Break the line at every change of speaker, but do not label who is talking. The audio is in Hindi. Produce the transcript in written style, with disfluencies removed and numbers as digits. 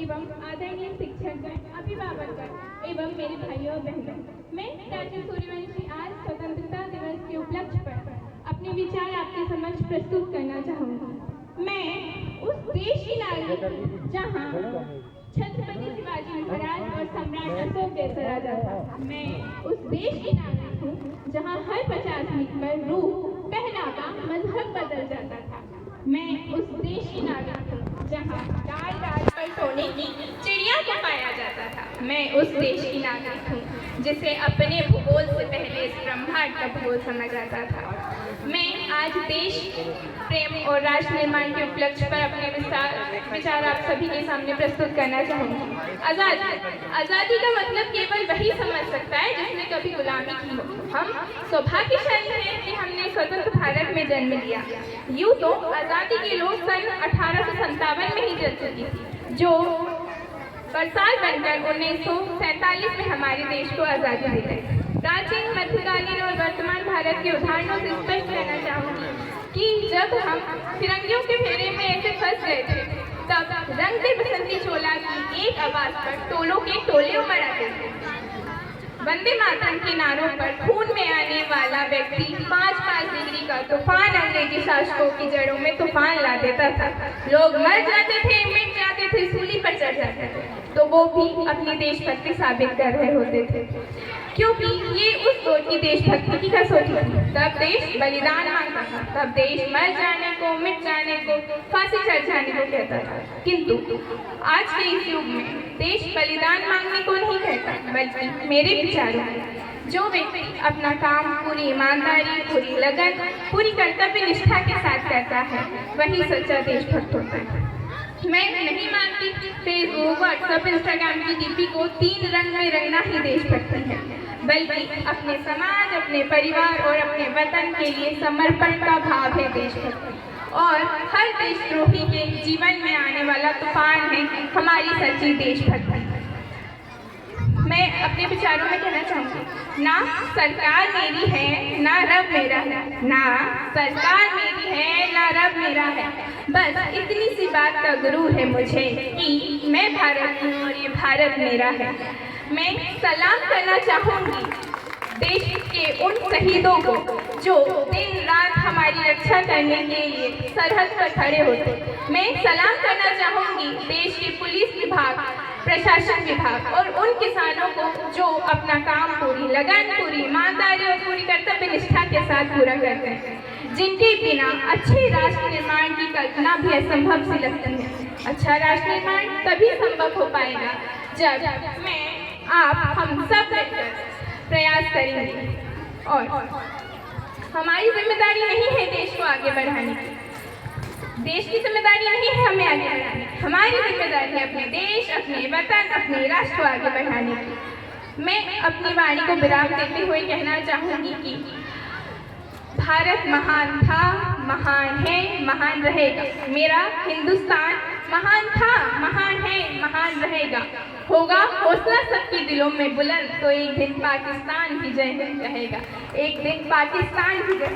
एवं आदरणीय शिक्षकगण, अभिभावकगण एवं मेरे भाइयों और बहनों, मैं राजू सूर्यवंशी आज स्वतंत्रता दिवस के उपलक्ष्य पर अपने विचार आपके समक्ष प्रस्तुत करना चाहूँगी। मैं उस देश की नागरिक हूँ जहाँ छत्रपति शिवाजी महाराज और सम्राट अशोक जैसा राजा था। मैं उस देश की नागरिक हूँ जहाँ हर 50 मिनट पर रूप, पहनावा, मजहब बदल जाता था। मैं उस देश की नागरिक हूँ जहाँ डाल डाल पर सोने की चिड़िया को पाया जाता था। मैं उस देश की नागरिक हूँ जिसे अपने भूगोल से पहले इस ब्रह्मांड का भूगोल समझ आता था। मैं आज देश प्रेम और राष्ट्र निर्माण के उपलक्ष्य पर अपने विचार आप सभी के सामने प्रस्तुत करना चाहूँगी। आज़ादी का मतलब केवल वही समझ सकता है जिसने कभी गुलामी की हो। हम सौभाग्यशाली हैं कि हमने स्वतंत्र भारत में जन्म लिया। यूँ तो आज़ादी की लोग सन 1857 में ही जल चुकी थी, जो बरसाल बनकर 1947 में हमारे देश को आज़ादी दे गई। प्राचीन, मध्यकालीन और वर्तमान भारत के उदाहरणों से स्पष्ट कहना चाहूँगी कि जब हम फिरंगियों के फेरे में ऐसे फंस गए थे, तब रंग दे बसंती चोला की एक आवाज़ पर टोलों के टोले उमड़ आते थे। वंदे मातरम के नारों पर खून में आने वाला व्यक्ति 5-5 डिग्री का तूफान अंग्रेजी शासकों की जड़ों में तूफान ला देता था। लोग मर जाते थे, मिट जाते थे, सूली पर चढ़ जाते थे, तो वो भी अपनी देशभक्ति साबित कर रहे होते थे, क्योंकि ये उस दौर की देशभक्ति की कसौटी थी। तब देश बलिदान मांगता था, तब देश मर जाने को, मिट जाने को, फांसी चढ़ जाने को कहता था। किंतु आज के इस युग में देश बलिदान मांगने को नहीं कहता, बल्कि मेरे विचारों में जो व्यक्ति अपना काम पूरी ईमानदारी, पूरी लगन, पूरी कर्तव्य निष्ठा के साथ करता है, वही सच्चा देशभक्त होता है। मैं नहीं मानती फेसबुक, व्हाट्सएप, इंस्टाग्राम की डीपी को 3 रंग में रंगना ही देशभक्ति है, बल्कि अपने समाज, अपने परिवार और अपने वतन के लिए समर्पण का भाव है देशभक्ति। और हर देशद्रोही के जीवन में आने वाला तूफान है हमारी सच्ची देशभक्ति। मैं अपने विचारों में कहना चाहूँगी, ना सरकार मेरी है, ना रब मेरा है। ना सरकार मेरी है, ना रब मेरा है। बस इतनी सी बात का गुरूर है मुझे कि मैं भारत हूँ और ये भारत मेरा है। मैं सलाम करना चाहूँगी देश के उन शहीदों को जो दिन रात हमारी रक्षा करने के लिए सरहद पर खड़े होते। मैं सलाम करना चाहूँगी देश के पुलिस विभाग, प्रशासन विभाग और उन किसानों को जो अपना काम पूरी लगन, पूरी ईमानदारी और पूरी कर्तव्य निष्ठा के साथ पूरा करते हैं, जिनके बिना अच्छे राष्ट्र निर्माण की कल्पना भी असंभव सी लगती है। अच्छा राष्ट्र निर्माण तभी संभव हो पाएगा जब हम सब मिलकर प्रयास करेंगे। और हमारी जिम्मेदारी नहीं है देश को आगे बढ़ाने की, देश की जिम्मेदारी नहीं है हमें आगे बढ़ाने की, हमारी जिम्मेदारी है अपने देश, अपने वतन, अपने राष्ट्र को आगे बढ़ाने की। मैं अपनी वाणी को विराम देते हुए कहना चाहूँगी कि भारत महान था, महान है, महान रहेगा। मेरा हिंदुस्तान महान था, महान है, महान रहेगा। होगा हौसला सबके दिलों में बुलंद तो एक दिन पाकिस्तान की जय हिंद रहेगा। एक दिन पाकिस्तान की जय